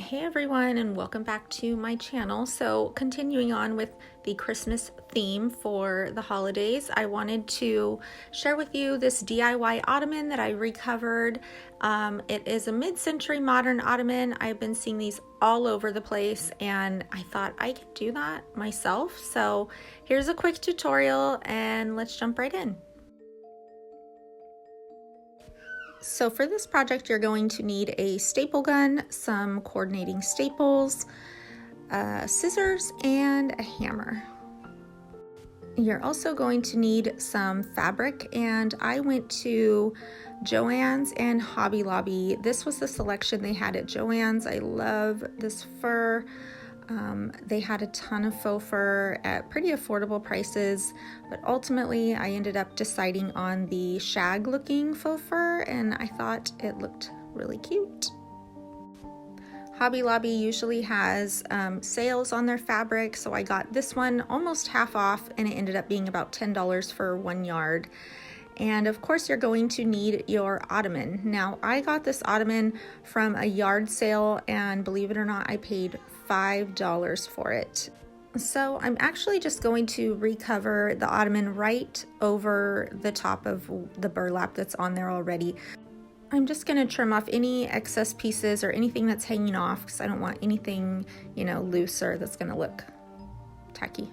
Hey everyone, and welcome back to my channel. So continuing on with the Christmas theme for the holidays, I wanted to share with you this DIY ottoman that I recovered. It is a mid-century modern ottoman. I've been seeing these all over the place and I thought I could do that myself. So here's a quick tutorial and let's jump right in. So for this project, you're going to need a staple gun, some coordinating staples, scissors, and a hammer. You're also going to need some fabric, and I went to Joann's and Hobby Lobby. This was the selection they had at Joann's. I love this fur. They had a ton of faux fur at pretty affordable prices, but ultimately I ended up deciding on the shag looking faux fur, and I thought it looked really cute. Hobby Lobby usually has sales on their fabric, so I got this one almost half off, and it ended up being about $10 for 1 yard. And of course you're going to need your ottoman. Now I got this ottoman from a yard sale, and believe it or not, I paid $5 for it. So I'm actually just going to recover the ottoman right over the top of the burlap that's on there already. I'm just going to trim off any excess pieces or anything that's hanging off because I don't want anything, looser that's going to look tacky.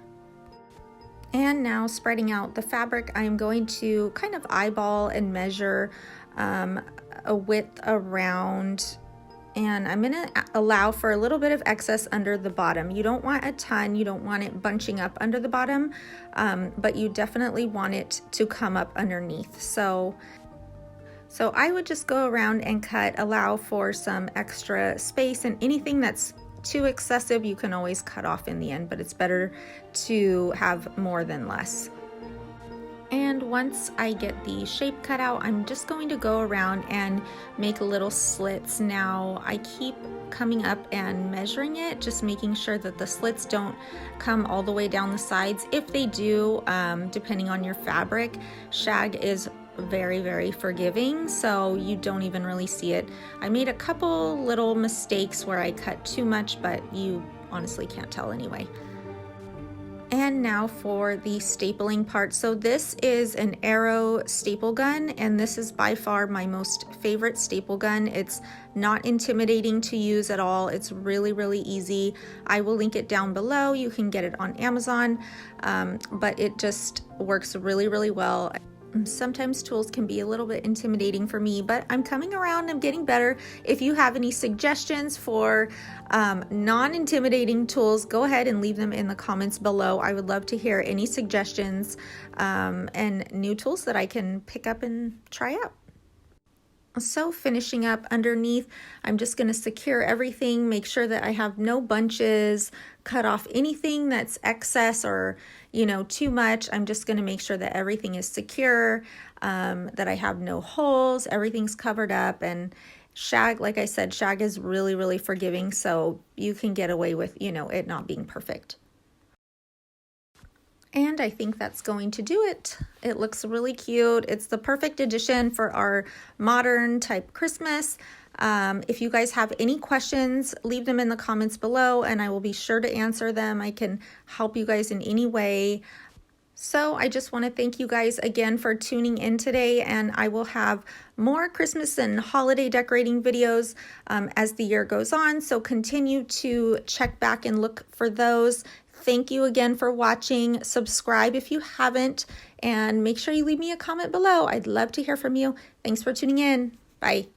And now spreading out the fabric, I'm going to kind of eyeball and measure a width around, and I'm going to allow for a little bit of excess under the bottom. You don't want a ton, you don't want it bunching up under the bottom, but you definitely want it to come up underneath. So I would just go around and allow for some extra space, and anything that's too excessive you can always cut off in the end, but it's better to have more than less. And once I get the shape cut out, I'm just going to go around and make little slits. Now I keep coming up and measuring it, just making sure that the slits don't come all the way down the sides. If they do, depending on your fabric, shag is very, very forgiving, so you don't even really see it. I made a couple little mistakes where I cut too much, but you honestly can't tell anyway. And now for the stapling part. So this is an Arrow staple gun, and this is by far my most favorite staple gun. It's not intimidating to use at all. It's really, really easy. I will link it down below. You can get it on Amazon, but it just works really, really well. Sometimes tools can be a little bit intimidating for me, but I'm coming around, I'm getting better. If you have any suggestions for non-intimidating tools, go ahead and leave them in the comments below. I would love to hear any suggestions and new tools that I can pick up and try out. So finishing up underneath, I'm just going to secure everything, make sure that I have no bunches, cut off anything that's excess or too much. I'm just going to make sure that everything is secure, that I have no holes, everything's covered up. And shag, like I said, shag is really, really forgiving, so you can get away with it not being perfect. And I think that's going to do it. It looks really cute. It's the perfect addition for our modern type Christmas. If you guys have any questions, leave them in the comments below and I will be sure to answer them. I can help you guys in any way. So I just want to thank you guys again for tuning in today, and I will have more Christmas and holiday decorating videos as the year goes on. So continue to check back and look for those. Thank you again for watching. Subscribe if you haven't, and make sure you leave me a comment below. I'd love to hear from you. Thanks for tuning in. Bye.